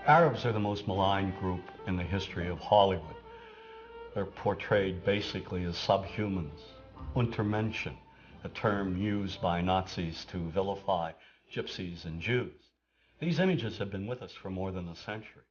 Arabs are the most maligned group in the history of Hollywood. They're portrayed basically as subhumans. Untermenschen, a term used by Nazis to vilify gypsies and Jews. These images have been with us for more than a century.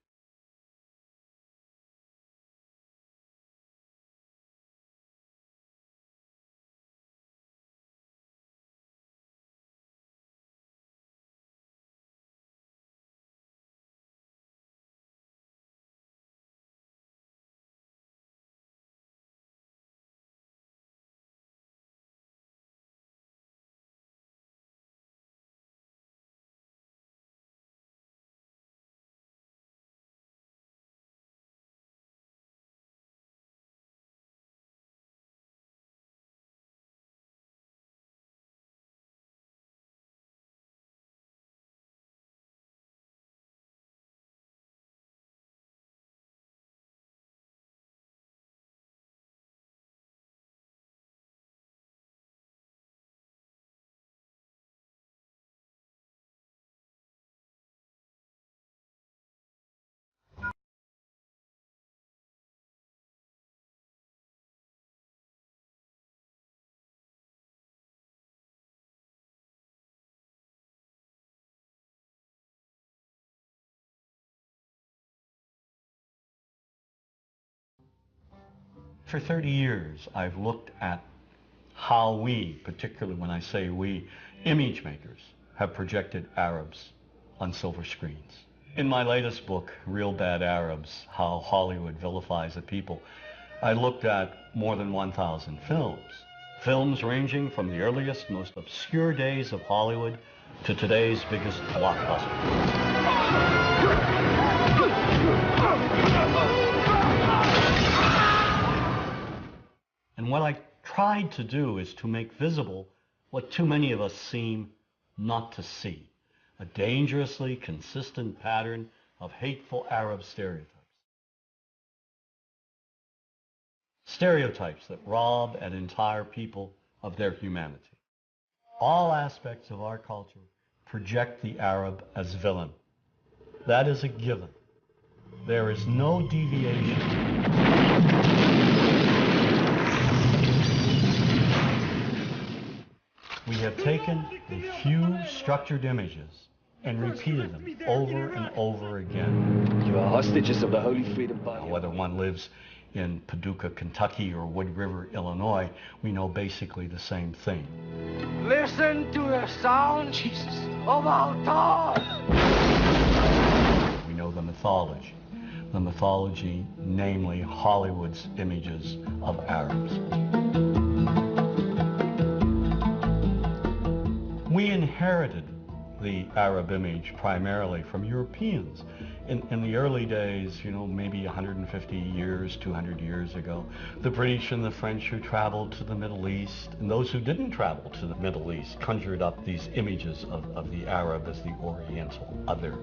For 30 years, I've looked at how we, particularly when I say we, image makers, have projected Arabs on silver screens. In my latest book, Real Bad Arabs, How Hollywood Vilifies a People, I looked at more than 1,000 films. Films ranging from the earliest, most obscure days of Hollywood to today's biggest blockbuster. And what I tried to do is to make visible what too many of us seem not to see, a dangerously consistent pattern of hateful Arab stereotypes. Stereotypes that rob an entire people of their humanity. All aspects of our culture project the Arab as villain. That is a given. There is no deviation. We have taken a few structured images and repeated them over and over again. You are hostages of the Holy Freedom Party. Whether one lives in Paducah, Kentucky or Wood River, Illinois, we know basically the same thing. Listen to the sound, Jesus, of our thoughts. We know the mythology. The mythology, namely Hollywood's images of Arabs. We inherited the Arab image primarily from Europeans. In the early days, maybe 150 years, 200 years ago, the British and the French who traveled to the Middle East, and those who didn't travel to the Middle East, conjured up these images of the Arab as the Oriental other.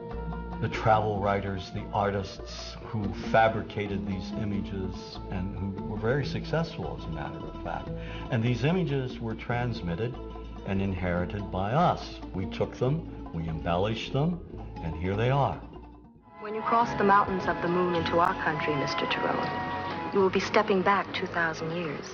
The travel writers, the artists who fabricated these images and who were very successful, as a matter of fact. And these images were transmitted and inherited by us. We took them, we embellished them, and here they are. When you cross the mountains of the moon into our country, Mr. Tyrone, you will be stepping back 2,000 years.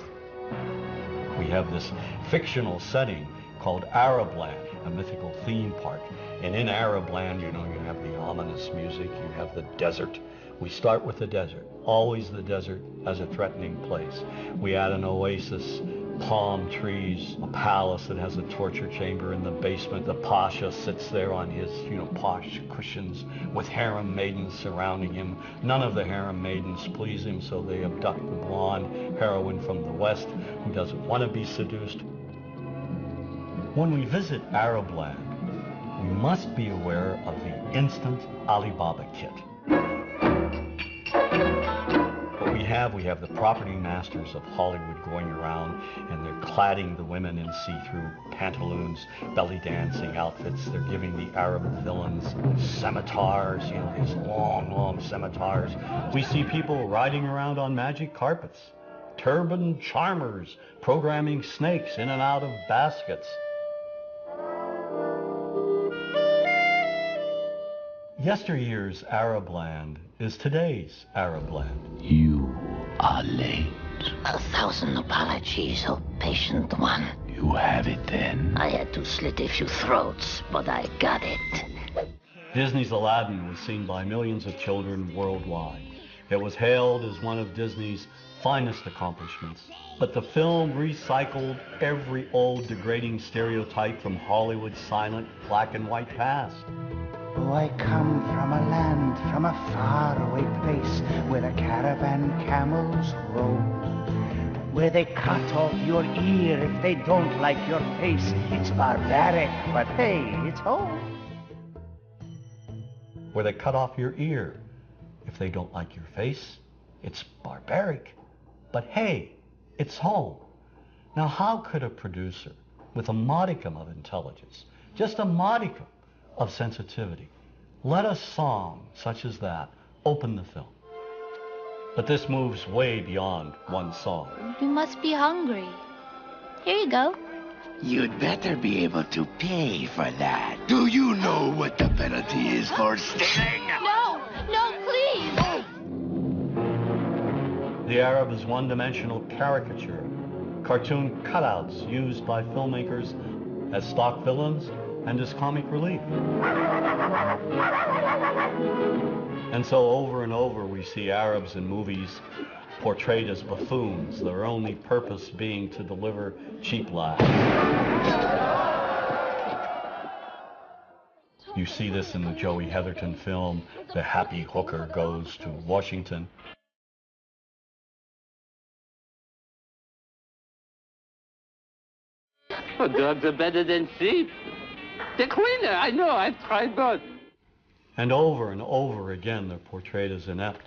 We have this fictional setting called Arab Land, a mythical theme park. And in Arab Land, you have the ominous music, you have the desert. We start with the desert, always the desert as a threatening place. We add an oasis, palm trees, a palace that has a torture chamber in the basement. The pasha sits there on his, posh cushions with harem maidens surrounding him. None of the harem maidens please him, so they abduct the blonde heroine from the West who doesn't want to be seduced. When we visit Arab Land, we must be aware of the instant Alibaba kit. We have the property masters of Hollywood going around and they're cladding the women in see-through pantaloons, belly dancing outfits. They're giving the Arab villains scimitars, these long scimitars. We see people riding around on magic carpets, turban charmers programming snakes in and out of baskets. Yesteryear's Arab land is today's Arab land. You are late. 1,000 apologies, oh patient one. You have it then. I had to slit a few throats, but I got it. Disney's Aladdin was seen by millions of children worldwide. It was hailed as one of Disney's finest accomplishments. But the film recycled every old degrading stereotype from Hollywood's silent black and white past. Oh, I come from a land, from a faraway place, where the caravan camels roam, where they cut off your ear if they don't like your face. It's barbaric, but hey, it's home. Where they cut off your ear if they don't like your face. It's barbaric, but hey, it's home. Now, how could a producer with a modicum of intelligence, just a modicum of sensitivity, let a song such as that open the film? But this moves way beyond one song. You must be hungry. Here you go. You'd better be able to pay for that. Do you know what the penalty is for stealing? No, please. The Arab is one-dimensional caricature, cartoon cutouts used by filmmakers as stock villains and as comic relief. And so over and over we see Arabs in movies portrayed as buffoons, their only purpose being to deliver cheap laughs. You see this in the Joey Heatherton film, The Happy Hooker Goes to Washington. Oh, dogs are better than sheep. They're cleaner, I know, I've tried both. And over again, they're portrayed as inept.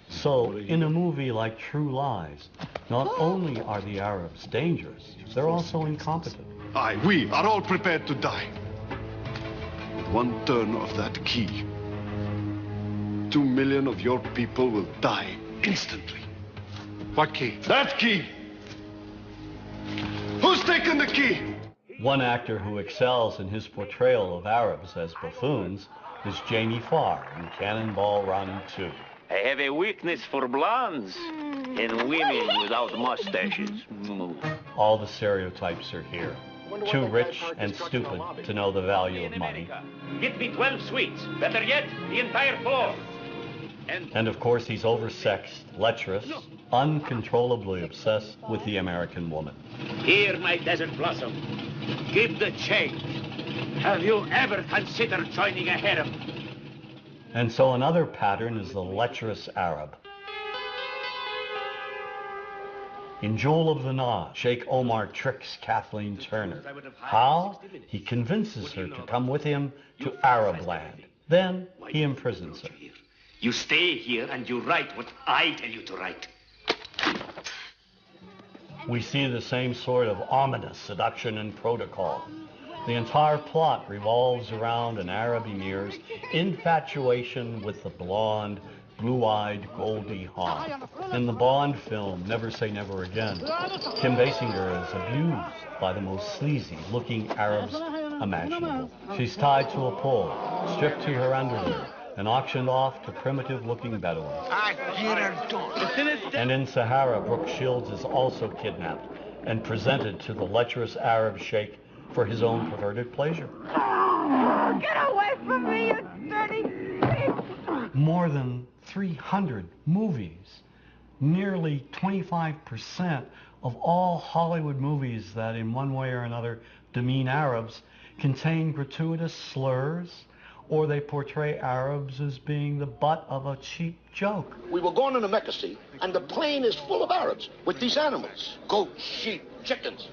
So, in a movie like True Lies, not only are the Arabs dangerous, they're also incompetent. We are all prepared to die. With one turn of that key, 2 million of your people will die instantly. What key? That key! Who's taken the key? One actor who excels in his portrayal of Arabs as buffoons is Jamie Farr in Cannonball Run 2. I have a weakness for blondes and women without mustaches. All the stereotypes are here. Too rich and stupid to know the value of money. Get me 12 sweets. Better yet, the entire floor. And of course, he's oversexed, lecherous, uncontrollably obsessed with the American woman. Here, my desert blossom. Give the change. Have you ever considered joining a harem? And so another pattern is the lecherous Arab. In Jewel of the Nile, Sheikh Omar tricks Kathleen Turner. How? He convinces her to come with him to Arab land. Then he imprisons her. You stay here and you write what I tell you to write. We see the same sort of ominous seduction and protocol. The entire plot revolves around an Arab emir's infatuation with the blonde, blue-eyed Goldie Hawn. In the Bond film, Never Say Never Again, Kim Basinger is abused by the most sleazy-looking Arabs imaginable. She's tied to a pole, stripped to her underwear, and auctioned off to primitive-looking Bedouins. And in Sahara, Brooke Shields is also kidnapped and presented to the lecherous Arab sheikh for his own perverted pleasure. Get away from me, you dirty... More than 300 movies, nearly 25% of all Hollywood movies that in one way or another demean Arabs contain gratuitous slurs, or they portray Arabs as being the butt of a cheap joke. We were going to Mecca, see, and the plane is full of Arabs with these animals. Goats, sheep, chickens.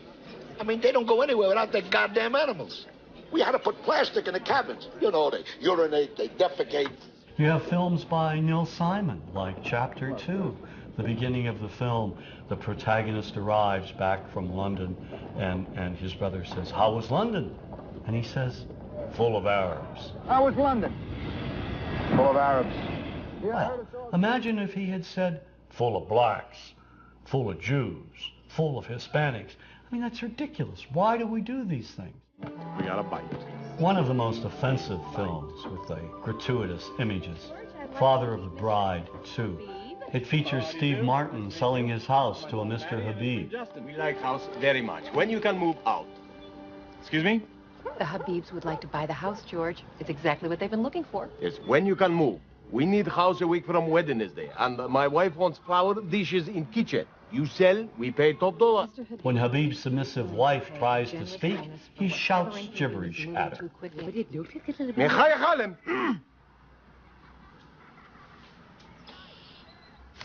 I mean, they don't go anywhere without their goddamn animals. We had to put plastic in the cabins. You know, they urinate, they defecate. You have films by Neil Simon, like Chapter 2. The beginning of the film, the protagonist arrives back from London, and his brother says, "How was London?" And he says, "Full of Arabs." How was London? Full of Arabs. Well, imagine if he had said, "Full of blacks, full of Jews, full of Hispanics." I mean, that's ridiculous. Why do we do these things? We got a bite. One of the most offensive films with the gratuitous images, Father of the Bride 2. It features Steve Martin selling his house to a Mr. Habib. We like house very much. When you can move out. Excuse me? The Habibs would like to buy the house, George. It's exactly what they've been looking for. It's when you can move. We need house a week from Wednesday. And my wife wants flower dishes in kitchen. You sell, we pay top dollar. When Habib's submissive wife tries to speak, he shouts gibberish at her.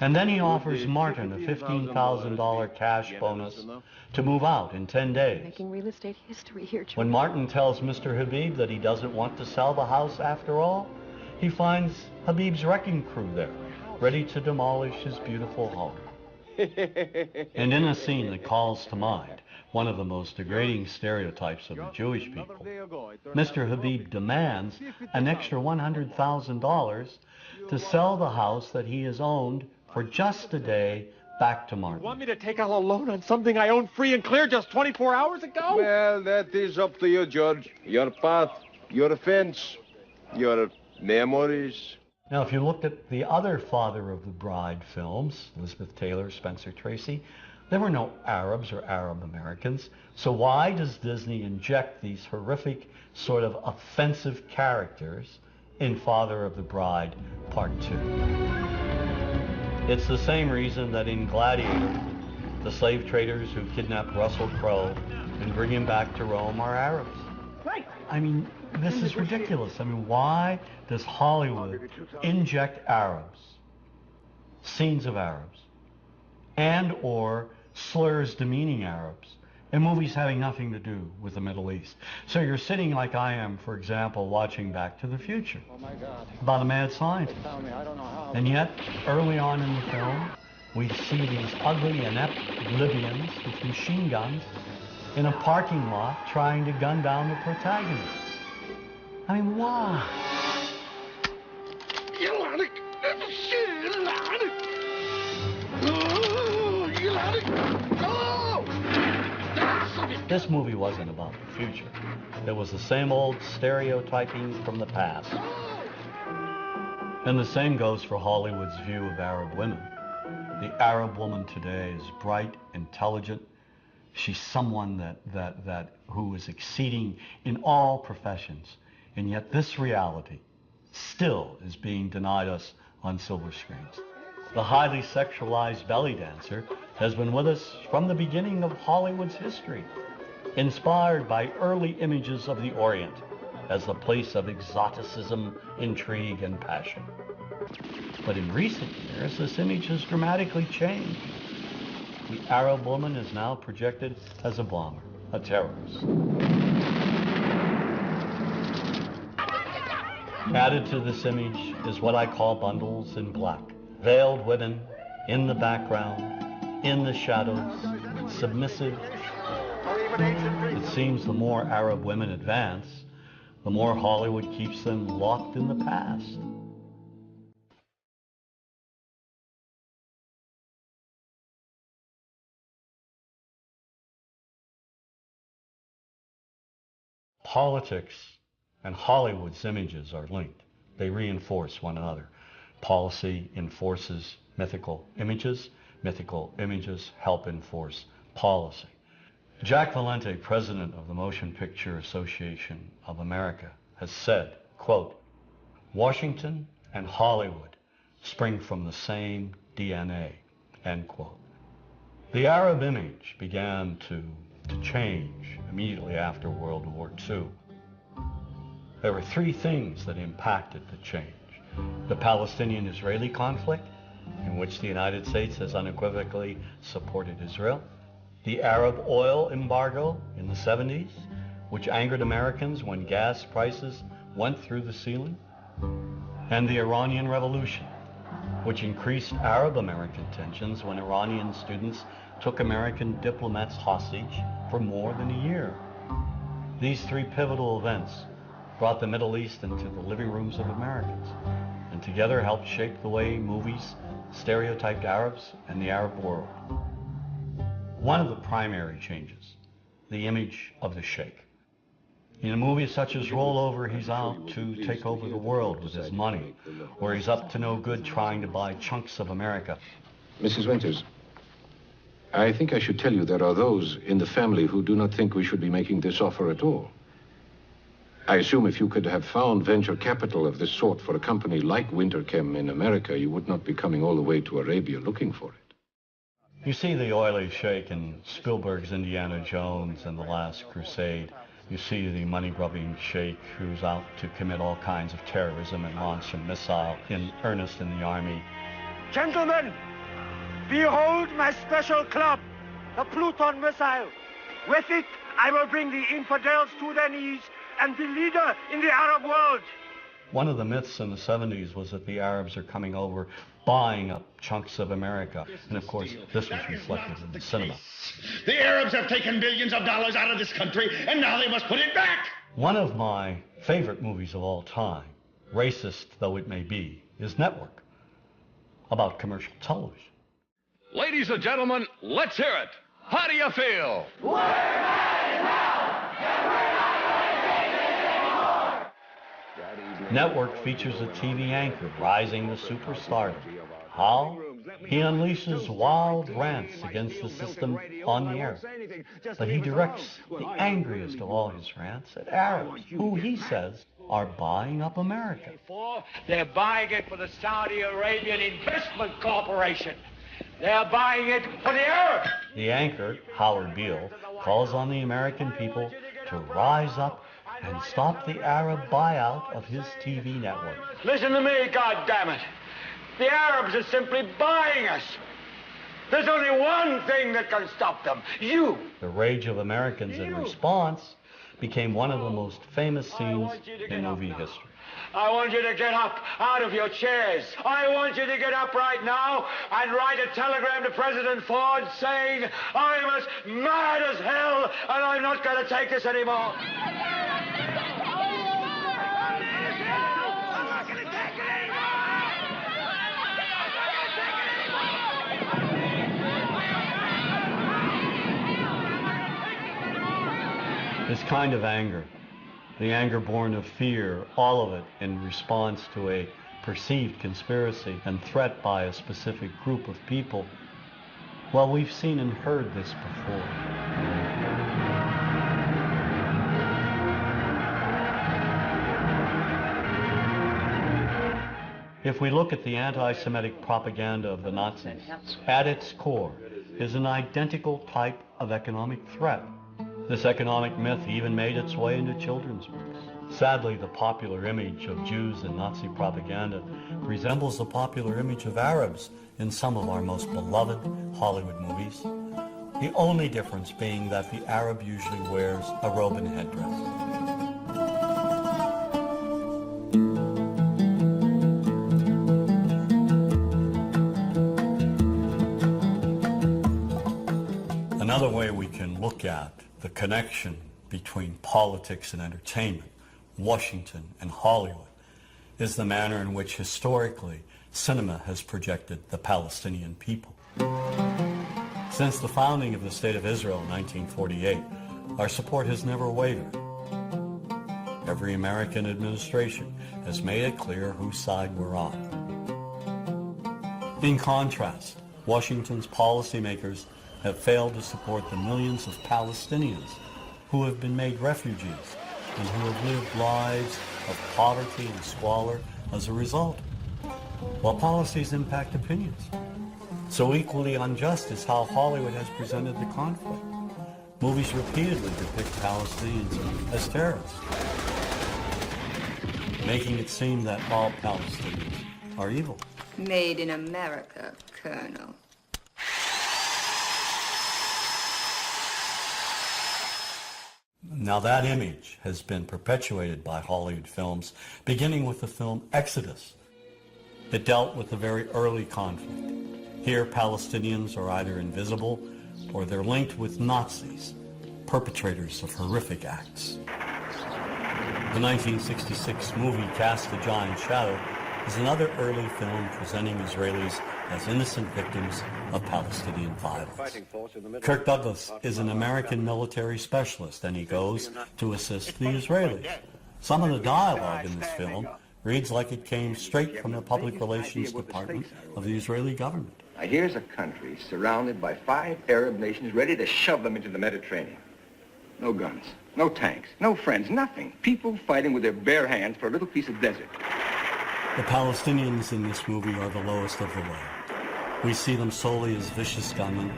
And then he offers Martin a $15,000 cash bonus to move out in 10 days. Making real estate history here, George. When Martin tells Mr. Habib that he doesn't want to sell the house after all, he finds Habib's wrecking crew there, ready to demolish his beautiful home. And in a scene that calls to mind one of the most degrading stereotypes of the Jewish people, Mr. Habib demands an extra $100,000 to sell the house that he has owned for just a day back to Martin. You want me to take out a loan on something I owned free and clear just 24 hours ago? Well, that is up to you, George. Your path, your fence, your memories. Now, if you looked at the other Father of the Bride films, Elizabeth Taylor, Spencer Tracy, there were no Arabs or Arab Americans. So why does Disney inject these horrific, sort of offensive characters in Father of the Bride Part 2? It's the same reason that in Gladiator, the slave traders who kidnapped Russell Crowe and bring him back to Rome are Arabs. Right. I mean, this is ridiculous. I mean, why does Hollywood inject Arabs, scenes of Arabs, and or slurs demeaning Arabs in movies having nothing to do with the Middle East? So you're sitting like I am, for example, watching Back to the Future about a mad scientist. And yet, early on in the film, we see these ugly, inept Libyans with machine guns in a parking lot trying to gun down the protagonist. I mean, why? This movie wasn't about the future. It was the same old stereotyping from the past. And the same goes for Hollywood's view of Arab women. The Arab woman today is bright, intelligent. She's someone who is exceeding in all professions. And yet this reality still is being denied us on silver screens. The highly sexualized belly dancer has been with us from the beginning of Hollywood's history, inspired by early images of the Orient as the place of exoticism, intrigue, and passion. But in recent years, this image has dramatically changed. The Arab woman is now projected as a bomber, a terrorist. Added to this image is what I call bundles in black. Veiled women in the background, in the shadows, submissive. It seems the more Arab women advance, the more Hollywood keeps them locked in the past. Politics and Hollywood's images are linked. They reinforce one another. Policy enforces mythical images help enforce policy. Jack Valente, president of the Motion Picture Association of America, has said, quote, "Washington and Hollywood spring from the same DNA," end quote. The Arab image began to change immediately after World War II. There were three things that impacted the change. The Palestinian-Israeli conflict, in which the United States has unequivocally supported Israel. The Arab oil embargo in the 70s, which angered Americans when gas prices went through the ceiling. And the Iranian Revolution, which increased Arab-American tensions when Iranian students took American diplomats hostage for more than a year. These three pivotal events brought the Middle East into the living rooms of Americans, and together helped shape the way movies stereotyped Arabs and the Arab world. One of the primary changes, the image of the sheikh. In movies such as Rollover, he's out to take over the world with his money, or he's up to no good trying to buy chunks of America. Mrs. Winters, I think I should tell you there are those in the family who do not think we should be making this offer at all. I assume if you could have found venture capital of this sort for a company like Winterchem in America, you would not be coming all the way to Arabia looking for it. You see the oily sheik in Spielberg's Indiana Jones and The Last Crusade. You see the money-grubbing sheik who's out to commit all kinds of terrorism and launch a missile in earnest in the army. Gentlemen, behold my special club, the Pluton missile. With it, I will bring the infidels to their knees and be leader in the Arab world. One of the myths in the 70s was that the Arabs are coming over, buying up chunks of America. And of course, this was reflected in the cinema. The Arabs have taken billions of dollars out of this country, and now they must put it back. One of my favorite movies of all time, racist though it may be, is Network, about commercial television. Ladies and gentlemen, let's hear it. How do you feel? Network features a TV anchor rising to superstardom. How? He unleashes wild rants against the system on the air. But he directs the angriest of all his rants at Arabs, who he says are buying up America. They're buying it for the Saudi Arabian Investment Corporation. They're buying it for the Arabs. The anchor, Howard Beale, calls on the American people to rise up and stop the Arab buyout of his TV network. Listen to me, goddammit. The Arabs are simply buying us. There's only one thing that can stop them. You. The rage of Americans in response became one of the most famous scenes in movie history. I want you to get up out of your chairs. I want you to get up right now and write a telegram to President Ford saying, I'm as mad as hell and I'm not going to take this anymore. This kind of anger, the anger born of fear, all of it in response to a perceived conspiracy and threat by a specific group of people, well, we've seen and heard this before. If we look at the anti-Semitic propaganda of the Nazis, at its core is an identical type of economic threat. This economic myth even made its way into children's books. Sadly, the popular image of Jews in Nazi propaganda resembles the popular image of Arabs in some of our most beloved Hollywood movies. The only difference being that the Arab usually wears a robe and headdress. Another way we can look at the connection between politics and entertainment, Washington and Hollywood, is the manner in which historically cinema has projected the Palestinian people. Since the founding of the State of Israel in 1948, our support has never wavered. Every American administration has made it clear whose side we're on. In contrast, Washington's policymakers have failed to support the millions of Palestinians who have been made refugees and who have lived lives of poverty and squalor as a result, while policies impact opinions. So equally unjust is how Hollywood has presented the conflict. Movies repeatedly depict Palestinians as terrorists, making it seem that all Palestinians are evil. Made in America, Colonel. Now that image has been perpetuated by Hollywood films, beginning with the film Exodus. It dealt with the very early conflict. Here, Palestinians are either invisible or they're linked with Nazis, perpetrators of horrific acts. The 1966 movie cast a giant shadow is another early film presenting Israelis as innocent victims of Palestinian violence. Kirk Douglas is an American military specialist, and he goes to assist the Israelis. Some of the dialogue in this film reads like it came straight from the public relations department of the Israeli government. Now, here's a country surrounded by 5 Arab nations ready to shove them into the Mediterranean. No guns, no tanks, no friends, nothing. People fighting with their bare hands for a little piece of desert. The Palestinians in this movie are the lowest of the low. We see them solely as vicious gunmen,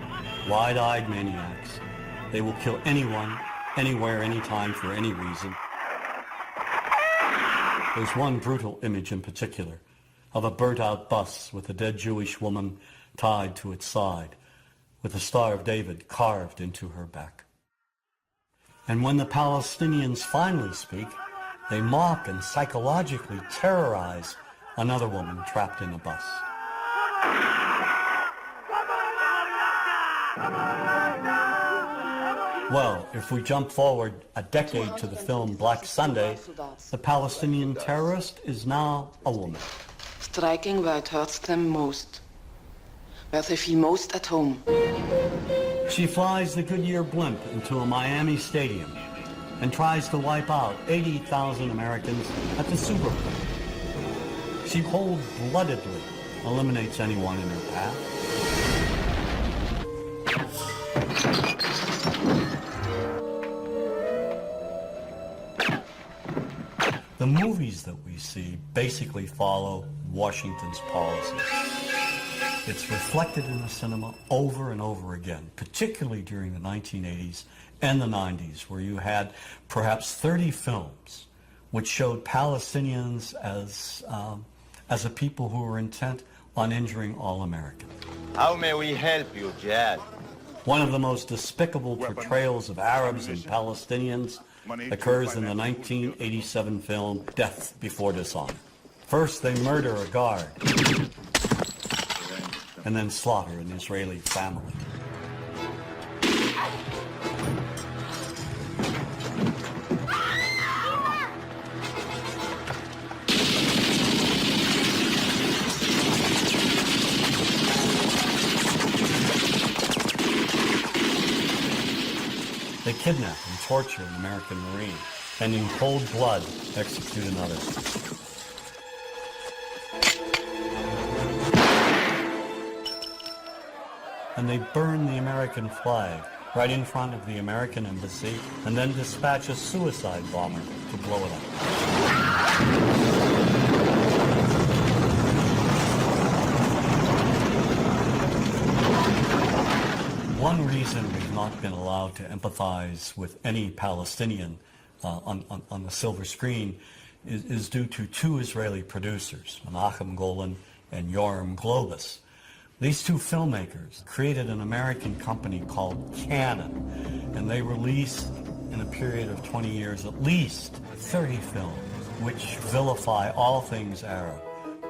wide-eyed maniacs. They will kill anyone, anywhere, anytime, for any reason. There's one brutal image in particular of a burnt-out bus with a dead Jewish woman tied to its side, with the Star of David carved into her back. And when the Palestinians finally speak, they mock and psychologically terrorize another woman trapped in a bus. Well, if we jump forward a decade to the film Black Sunday, the Palestinian terrorist is now a woman. Striking where it hurts them most, where they feel most at home. She flies the Goodyear blimp into a Miami stadium and tries to wipe out 80,000 Americans at the Super Bowl. She cold-bloodedly eliminates anyone in her path. The movies that we see basically follow Washington's policies. It's reflected in the cinema over and over again, particularly during the 1980s and the 90s, where you had perhaps 30 films which showed Palestinians as a people who were intent on injuring all Americans. How may we help you, Jad? One of the most despicable portrayals of Arabs and Palestinians occurs in the 1987 film Death Before Dishonor. First, they murder a guard, and then slaughter an Israeli family. They kidnap and torture an American Marine, and in cold blood execute another. And they burn the American flag right in front of the American embassy, and then dispatch a suicide bomber to blow it up. One reason we've not been allowed to empathize with any Palestinian on the silver screen is due to 2 Israeli producers, Menachem Golan and Yoram Globus. These 2 filmmakers created an American company called Canon, and they released, in a period of 20 years, at least 30 films which vilify all things Arab,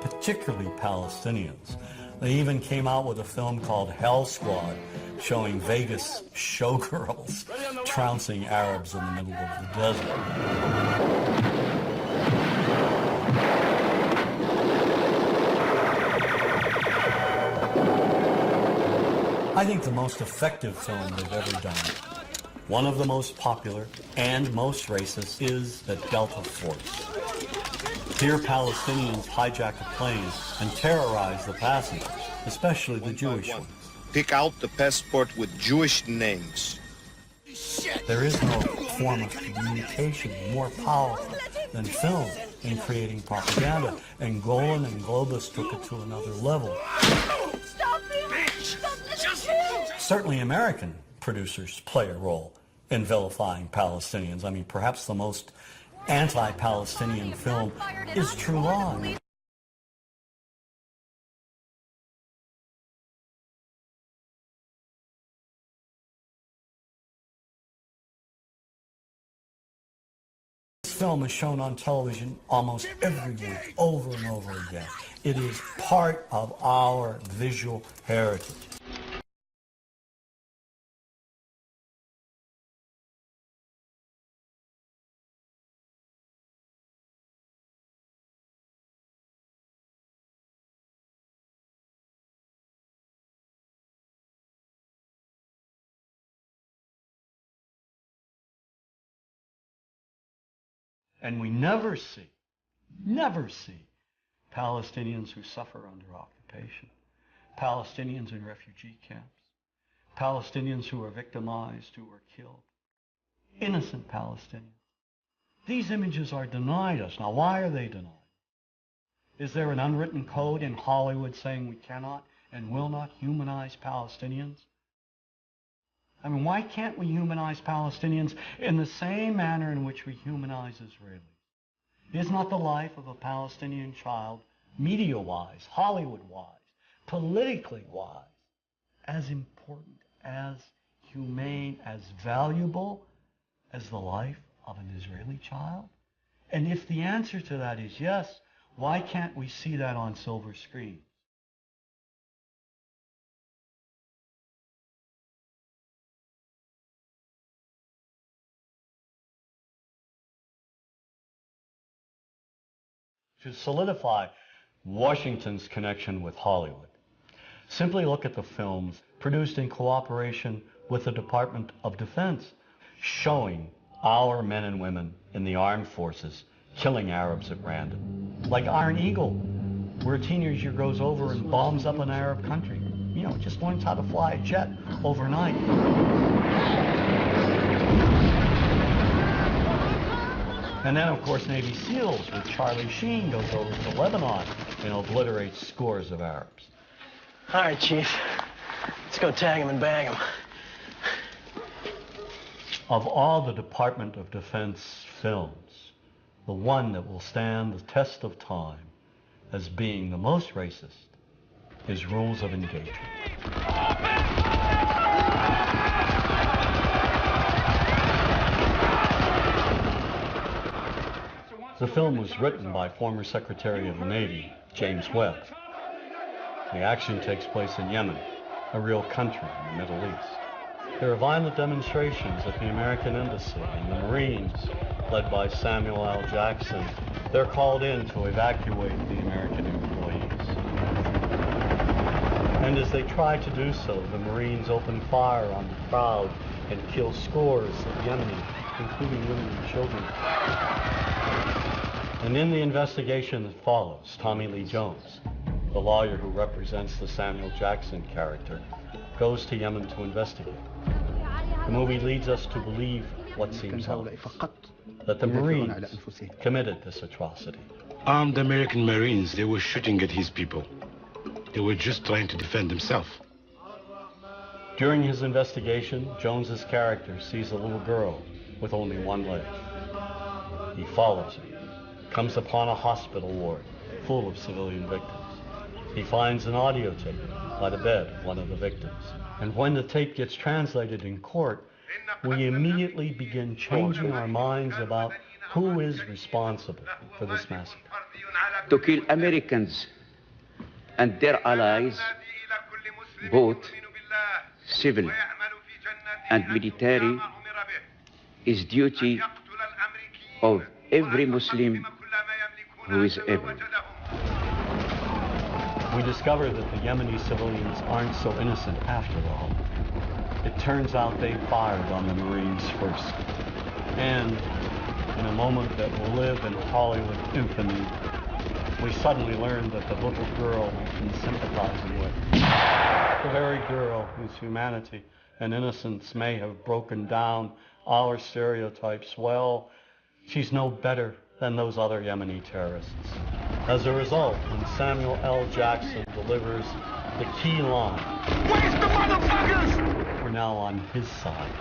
particularly Palestinians. They even came out with a film called Hell Squad, showing Vegas showgirls trouncing Arabs in the middle of the desert. I think the most effective film they've ever done, one of the most popular and most racist, is the Delta Force. Here Palestinians hijack a plane and terrorize the passengers, especially the Jewish ones. Pick out the passport with Jewish names. There is no form of communication more powerful than film in creating propaganda, and Golan and Globus took it to another level. Certainly American producers play a role in vilifying Palestinians. I mean, perhaps the most anti-Palestinian film is True Law. This film is shown on television almost every week, over and over again. It is part of our visual heritage. And we never see Palestinians who suffer under occupation, Palestinians in refugee camps, Palestinians who are victimized, who are killed, innocent Palestinians. These images are denied us. Now, why are they denied? Is there an unwritten code in Hollywood saying we cannot and will not humanize Palestinians? I mean, why can't we humanize Palestinians in the same manner in which we humanize Israelis? Is not the life of a Palestinian child, media-wise, Hollywood-wise, politically-wise, as important, as humane, as valuable as the life of an Israeli child? And if the answer to that is yes, why can't we see that on silver screens? To solidify Washington's connection with Hollywood, simply look at the films produced in cooperation with the Department of Defense, showing our men and women in the armed forces killing Arabs at random. Like Iron Eagle, where a teenager goes over and bombs up an Arab country. You know, just learns how to fly a jet overnight. And then, of course, Navy SEALs, with Charlie Sheen goes over to Lebanon and obliterates scores of Arabs. All right, Chief. Let's go tag him and bag him. Of all the Department of Defense films, the one that will stand the test of time as being the most racist is Rules of Engagement. The film was written by former Secretary of the Navy, James Webb. The action takes place in Yemen, a real country in the Middle East. There are violent demonstrations at the American Embassy, and the Marines, led by Samuel L. Jackson, they're called in to evacuate the American employees. And as they try to do so, the Marines open fire on the crowd and kill scores of Yemenis, including women and children. And in the investigation that follows, Tommy Lee Jones, the lawyer who represents the Samuel Jackson character, goes to Yemen to investigate. The movie leads us to believe what seems obvious, that the Marines committed this atrocity. Armed American Marines, they were shooting at his people. They were just trying to defend themselves. During his investigation, Jones's character sees a little girl with only one leg. He follows her, comes upon a hospital ward full of civilian victims. He finds an audio tape by the bed of one of the victims. And when the tape gets translated in court, we immediately begin changing our minds about who is responsible for this massacre. To kill Americans and their allies, both civil and military, is duty of every Muslim who is able. We discover that the Yemeni civilians aren't so innocent after all. It turns out they fired on the Marines first. And in a moment that will live in Hollywood infamy, we suddenly learn that the little girl we've been sympathizing with, the very girl whose humanity and innocence may have broken down our stereotypes, well, she's no better than those other Yemeni terrorists. As a result, when Samuel L. Jackson delivers the key line, "Where's the motherfuckers?" we're now on his side.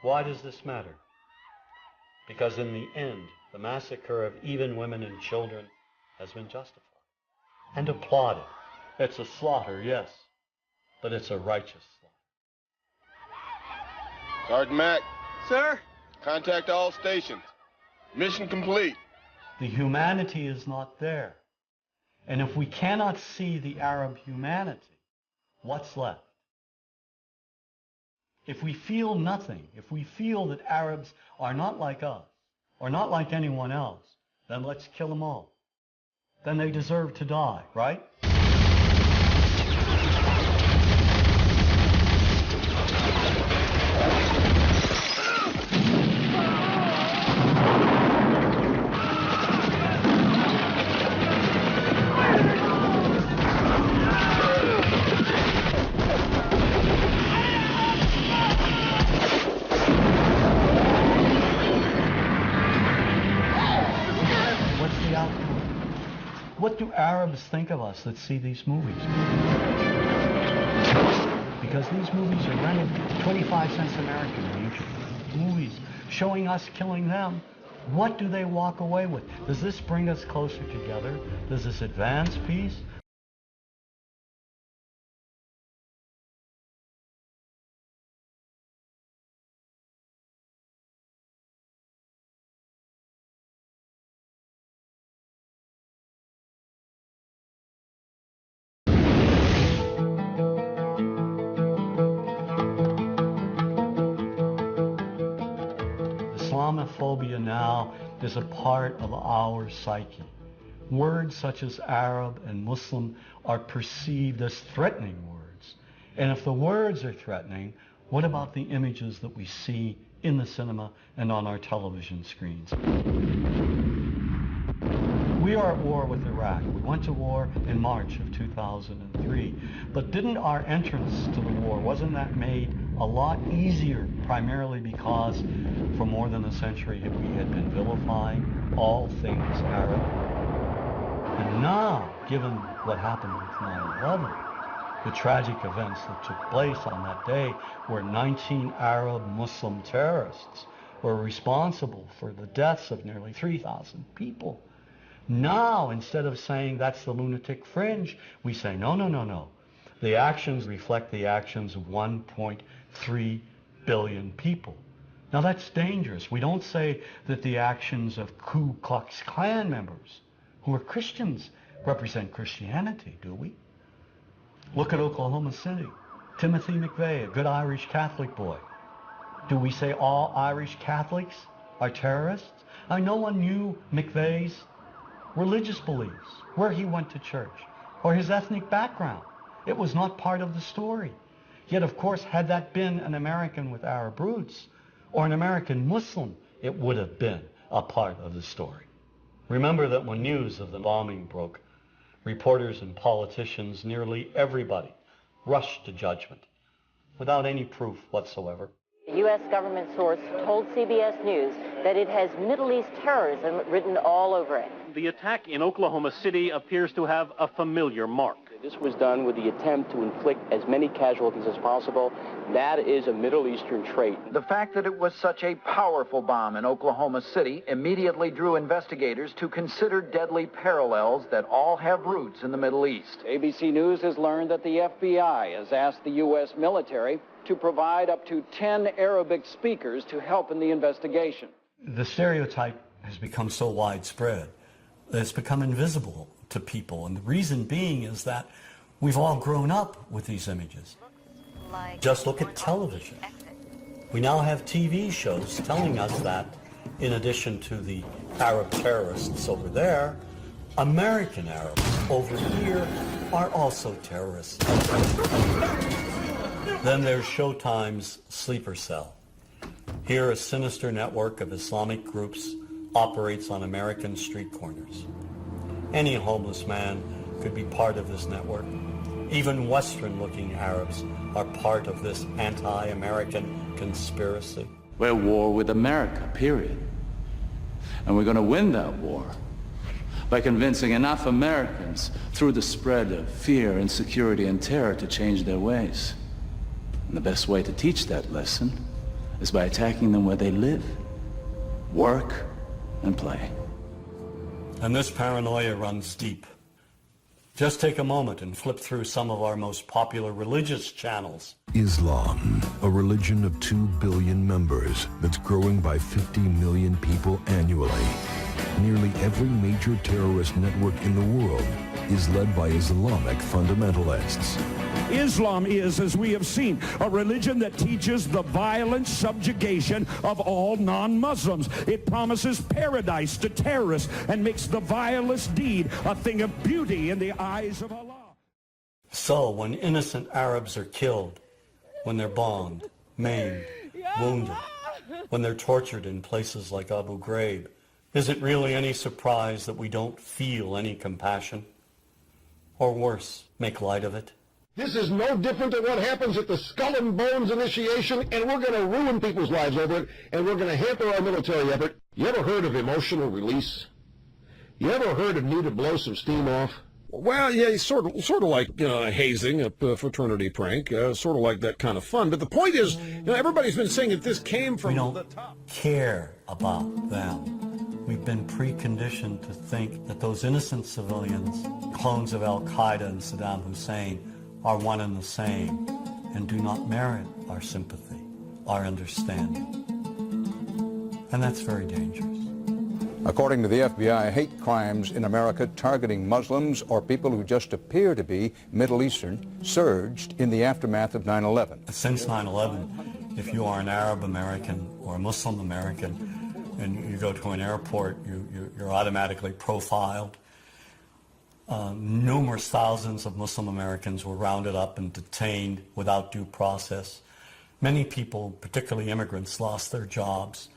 Why does this matter? Because in the end, the massacre of even women and children has been justified and applauded. It's a slaughter, yes, but it's a righteous slaughter. Sergeant Mack. Sir? Contact all stations. Mission complete. The humanity is not there. And if we cannot see the Arab humanity, what's left? If we feel nothing, if we feel that Arabs are not like us, or not like anyone else, then let's kill them all. Then they deserve to die, right? What do Arabs think of us that see these movies? Because these movies are rented 25 cents American in each movies, showing us killing them. What do they walk away with? Does this bring us closer together? Does this advance peace? Islamophobia now is a part of our psyche. Words such as Arab and Muslim are perceived as threatening words. And if the words are threatening, what about the images that we see in the cinema and on our television screens? We are at war with Iraq. We went to war in March of 2003. But didn't our entrance to the war, wasn't that made a lot easier, primarily because for more than a century we had been vilifying all things Arab? And now, given what happened with 9/11, the tragic events that took place on that day, where 19 Arab Muslim terrorists were responsible for the deaths of nearly 3,000 people, now, instead of saying that's the lunatic fringe, we say, no, no, no, no. The actions reflect the actions of 1.3 billion people. Now, that's dangerous. We don't say that the actions of Ku Klux Klan members, who are Christians, represent Christianity, do we? Look at Oklahoma City. Timothy McVeigh, a good Irish Catholic boy. Do we say all Irish Catholics are terrorists? No one knew McVeigh's religious beliefs, where he went to church, or his ethnic background. It was not part of the story. Yet, of course, had that been an American with Arab roots, or an American Muslim, it would have been a part of the story. Remember that when news of the bombing broke, reporters and politicians, nearly everybody, rushed to judgment, without any proof whatsoever. A U.S. government source told CBS News that it has Middle East terrorism written all over it. The attack in Oklahoma City appears to have a familiar mark. This was done with the attempt to inflict as many casualties as possible. That is a Middle Eastern trait. The fact that it was such a powerful bomb in Oklahoma City immediately drew investigators to consider deadly parallels that all have roots in the Middle East. ABC News has learned that the FBI has asked the U.S. military to provide up to 10 Arabic speakers to help in the investigation. The stereotype has become so widespread that it's become invisible to people, and the reason being is that we've all grown up with these images. Just look at television. We now have TV shows telling us that, in addition to the Arab terrorists over there, American Arabs over here are also terrorists. Then there's Showtime's Sleeper Cell. Here, a sinister network of Islamic groups operates on American street corners. Any homeless man could be part of this network. Even Western-looking Arabs are part of this anti-American conspiracy. We're at war with America, period. And we're going to win that war by convincing enough Americans through the spread of fear, insecurity, and terror to change their ways. And the best way to teach that lesson is by attacking them where they live, work, and play. And this paranoia runs deep. Just take a moment and flip through some of our most popular religious channels. Islam, a religion of 2 billion members that's growing by 50 million people annually. Nearly every major terrorist network in the world is led by Islamic fundamentalists. Islam is, as we have seen, a religion that teaches the violent subjugation of all non-Muslims. It promises paradise to terrorists and makes the vilest deed a thing of beauty in the eyes of Allah. So when innocent Arabs are killed, when they're bombed, maimed, wounded, when they're tortured in places like Abu Ghraib, is it really any surprise that we don't feel any compassion? Or worse, make light of it? This is no different than what happens at the Skull and Bones initiation, and we're going to ruin people's lives over it, and we're going to hamper our military effort. You ever heard of emotional release? You ever heard of need to blow some steam off? Well, yeah, sort of like hazing, a fraternity prank, sort of like that kind of fun. But the point is, everybody's been saying that this came from the top. Care about them. We've been preconditioned to think that those innocent civilians, clones of Al-Qaeda and Saddam Hussein, are one and the same and do not merit our sympathy, our understanding. And that's very dangerous. According to the FBI, hate crimes in America targeting Muslims or people who just appear to be Middle Eastern surged in the aftermath of 9/11. Since 9/11, if you are an Arab American or a Muslim American and you go to an airport, you're automatically profiled. Numerous thousands of Muslim Americans were rounded up and detained without due process. Many people, particularly immigrants, lost their jobs.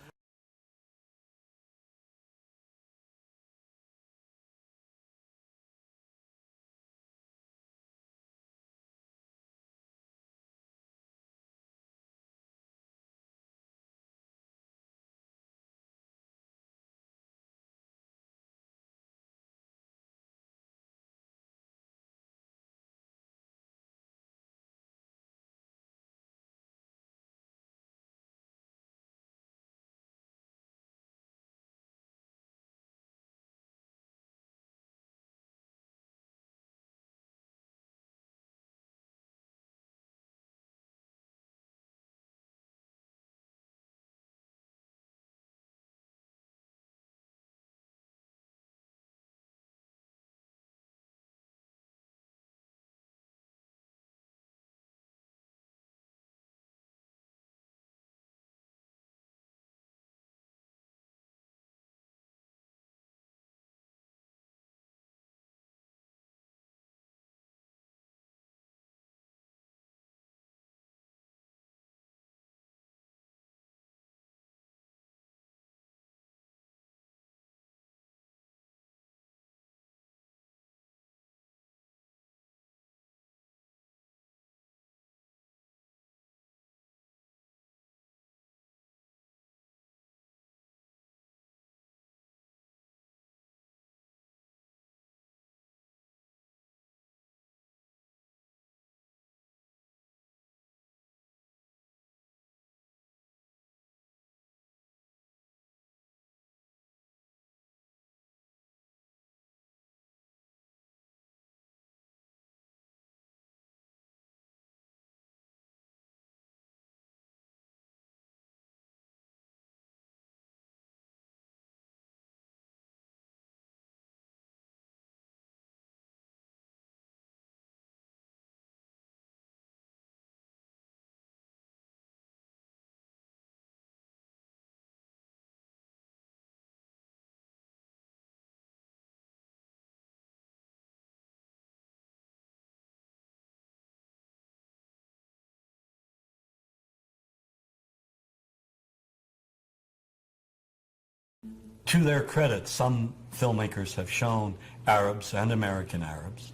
To their credit, some filmmakers have shown Arabs and American Arabs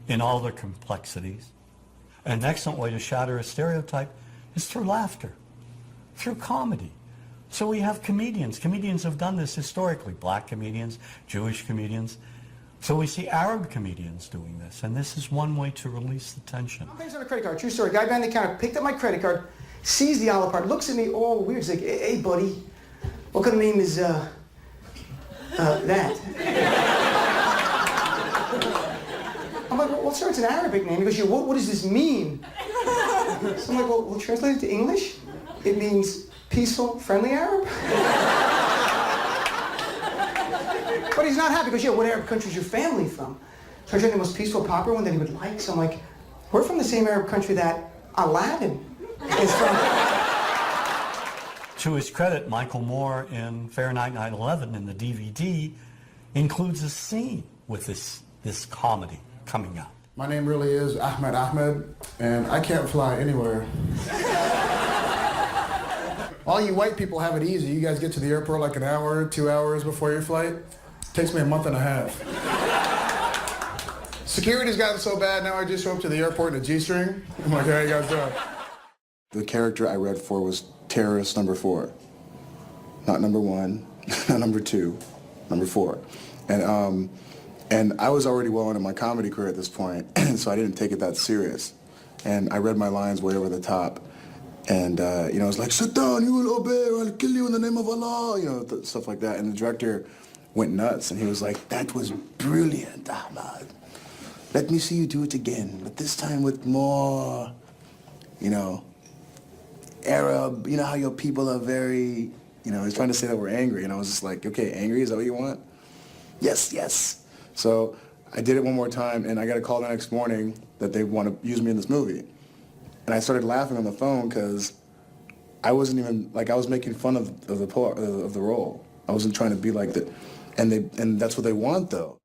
in all their complexities. An excellent way to shatter a stereotype is through laughter, through comedy. So we have comedians. Comedians have done this historically, black comedians, Jewish comedians. So we see Arab comedians doing this, and this is one way to release the tension. I'm paying on a credit card, true story. Guy behind the counter picked up my credit card, sees the olive part, looks at me all weird. He's like, hey buddy, what kind of name is that? I'm like, well sir, it's an Arabic name. He goes, yeah, what does this mean? So I'm like, well translate it to English. It means peaceful, friendly Arab. But he's not happy because, yeah, what Arab country is your family from? So I tried the most peaceful, popular one that he would like. So I'm like, we're from the same Arab country that Aladdin is from. To his credit, Michael Moore in Fahrenheit 9/11 in the DVD includes a scene with this comedy coming up. My name really is Ahmed, and I can't fly anywhere. All you white people have it easy. You guys get to the airport like an hour, 2 hours before your flight. It takes me a month and a half. Security's gotten so bad now I just show up to the airport in a G-string. I'm like, how you guys doing? The character I read for was terrorist number 4. Not number 1, not number 2, number 4. And I was already well into my comedy career at this point, so I didn't take it that serious. And I read my lines way over the top. And, you know, I was like, sit down, you will obey, or I'll kill you in the name of Allah, you know, stuff like that. And the director went nuts, and he was like, that was brilliant, Ahmad. Let me see you do it again, but this time with more, you know, Arab, you know how your people are very, you know, he's trying to say that we're angry, and I was just like, okay, angry, is that what you want? Yes, yes. So I did it one more time, and I got a call the next morning that they want to use me in this movie. And I started laughing on the phone because I wasn't even, like, I was making fun of the role. I wasn't trying to be like that. And that's what they want, though.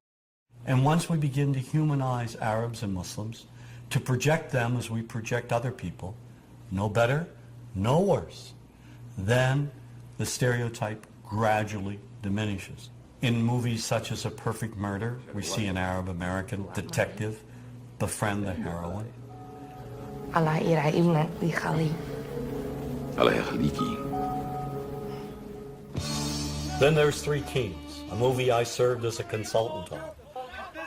And once we begin to humanize Arabs and Muslims, to project them as we project other people, no better, no worse, then the stereotype gradually diminishes. In movies such as A Perfect Murder, we see an Arab-American detective befriend the heroine. Then there's Three Kings, a movie I served as a consultant on.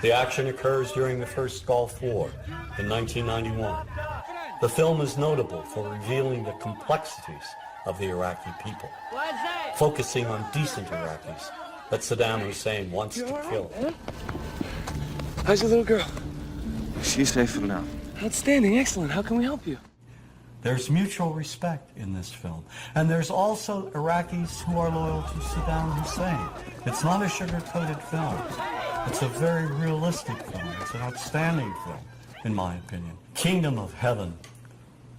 The action occurs during the First Gulf War in 1991. The film is notable for revealing the complexities of the Iraqi people, focusing on decent Iraqis that Saddam Hussein wants to kill. How's your little girl? She's safe for now. Outstanding, excellent. How can we help you? There's mutual respect in this film. And there's also Iraqis who are loyal to Saddam Hussein. It's not a sugar-coated film. It's a very realistic film. It's an outstanding film, in my opinion. Kingdom of Heaven,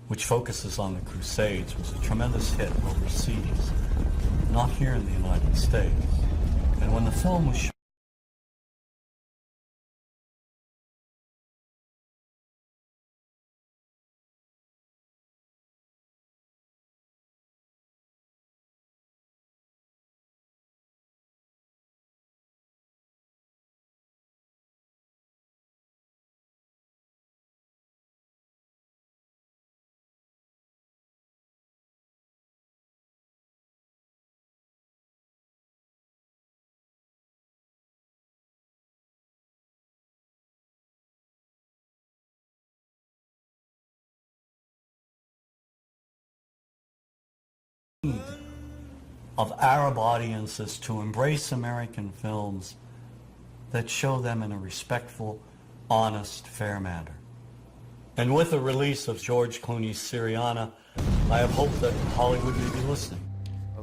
which focuses on the Crusades, was a tremendous hit overseas, not here in the United States. And when the film was of Arab audiences to embrace American films that show them in a respectful, honest, fair manner. And with the release of George Clooney's Syriana, I have hope that Hollywood may be listening.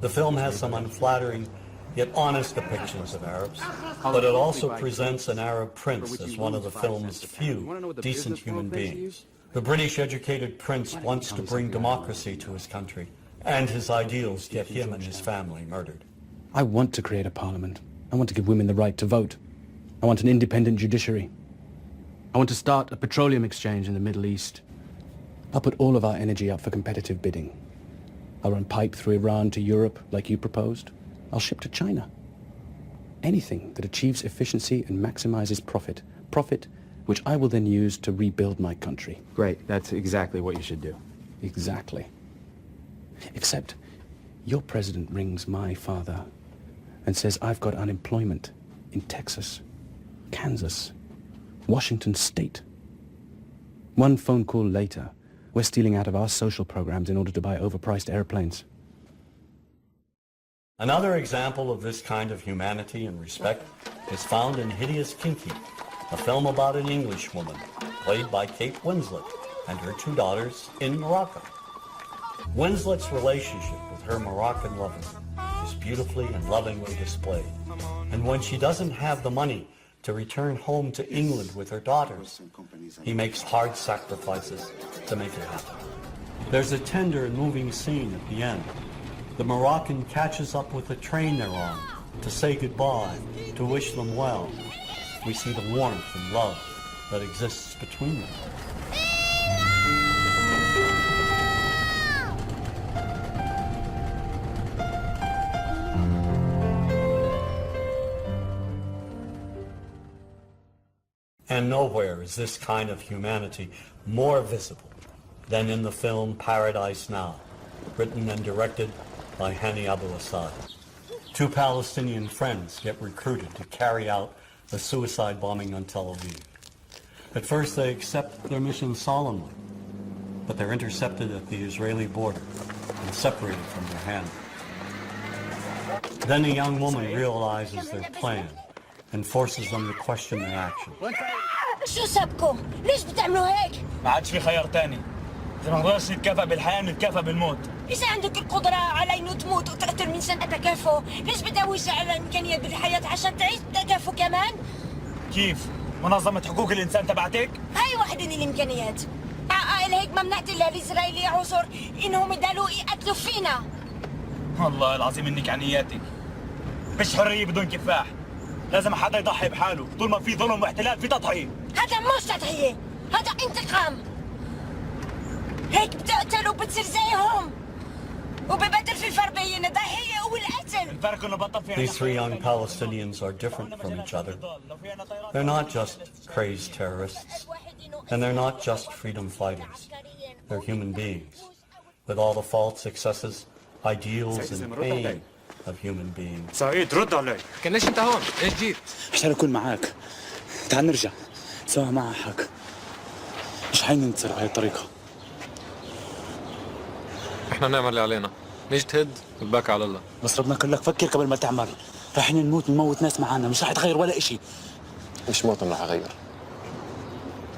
The film has some unflattering yet honest depictions of Arabs, but it also presents an Arab prince as one of the film's few decent human beings. The British-educated prince wants to bring democracy to his country, and his ideals get him and his family murdered. I want to create a parliament. I want to give women the right to vote. I want an independent judiciary. I want to start a petroleum exchange in the Middle East. I'll put all of our energy up for competitive bidding. I'll run pipe through Iran to Europe like you proposed. I'll ship to China. Anything that achieves efficiency and maximizes profit. Profit which I will then use to rebuild my country. Great. That's exactly what you should do. Exactly. Except your president rings my father and says I've got unemployment in Texas, Kansas, Washington State. One phone call later, we're stealing out of our social programs in order to buy overpriced airplanes. Another example of this kind of humanity and respect is found in Hideous Kinky, a film about an English woman, played by Kate Winslet, and her 2 daughters in Morocco. Winslet's relationship with her Moroccan lover is beautiful. beautifully and lovingly displayed. And when she doesn't have the money to return home to England with her daughters, he makes hard sacrifices to make it happen. There's a tender and moving scene at the end. The Moroccan catches up with the train they're on to say goodbye, to wish them well. We see the warmth and love that exists between them. And nowhere is this kind of humanity more visible than in the film Paradise Now, written and directed by Hani Abu Assad. Two Palestinian friends get recruited to carry out the suicide bombing on Tel Aviv. At first they accept their mission solemnly, but they're intercepted at the Israeli border and separated from their hand. Then a young woman realizes their plan and forces them to question their actions. شو سبكم؟ ليش بتعملوا هيك؟ ما عادش في خيار تاني. إذا ما نقدرش نتكافئ بالحياة نتكافئ بالموت. إذا عندك القدرة على إنه تموت وتقتل من سنة تكافؤ، ليش بتقويش على إمكانية بالحياة عشان تعيش بتكافؤ كمان؟ كيف؟ منظمة حقوق الإنسان تبعتك؟ هاي واحدة من الإمكانيات. عقائل هيك ممنعت الإسرائيلي عذر إنهم يدالوا يقتلوا فينا. والله العظيم إنك عنياتك. مش حرية بدون كفاح. لازم حدا يضحي بحاله، طول ما في ظلم واحتلال في تضحية. هذا مش تضحية، هذا انتقام. هيك بتقتل وبتصير زيهم. وببدل في الفرق بين الضحية والقتل. الفرق إنه بطل في. These three young Palestinians are different from each other. They're not just crazed terrorists, and they're not just freedom fighters. They're human beings, with all the faults, excesses, ideals, and pain of human beings. سعيد رد علي. كان ليش انت هون؟ ايش جيت؟ عشان اكون معاك. تعال نرجع سوا معها حق. مش حننتصر بهاي الطريقة. احنا نعمل اللي علينا، نجتهد والباقي على الله. بس ربنا كلك فكر قبل ما تعمل. راح نموت نموت ناس معانا، مش راح يتغير ولا إشي. مش موطن راح اغير.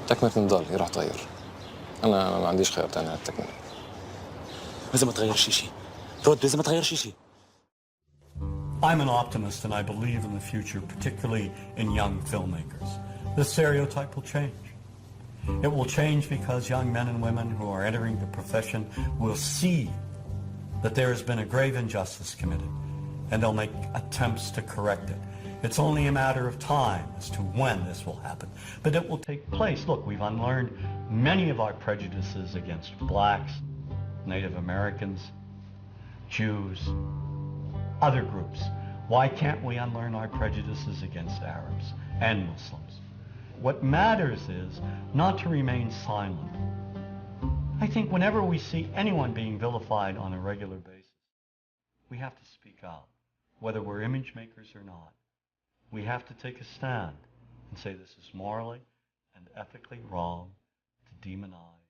تكملة النضال هي راح تغير. انا ما عنديش خيار تاني على التكملة. إذا ما تغيرش إشي. رد إذا ما تغيرش إشي. I'm an optimist and I believe in the future, particularly in young filmmakers. The stereotype will change. It will change because young men and women who are entering the profession will see that there has been a grave injustice committed, and they'll make attempts to correct it. It's only a matter of time as to when this will happen, but it will take place. Look, we've unlearned many of our prejudices against blacks, Native Americans, Jews, other groups. Why can't we unlearn our prejudices against Arabs and Muslims? What matters is not to remain silent. I think whenever we see anyone being vilified on a regular basis, we have to speak out, whether we're image makers or not. We have to take a stand and say this is morally and ethically wrong to demonize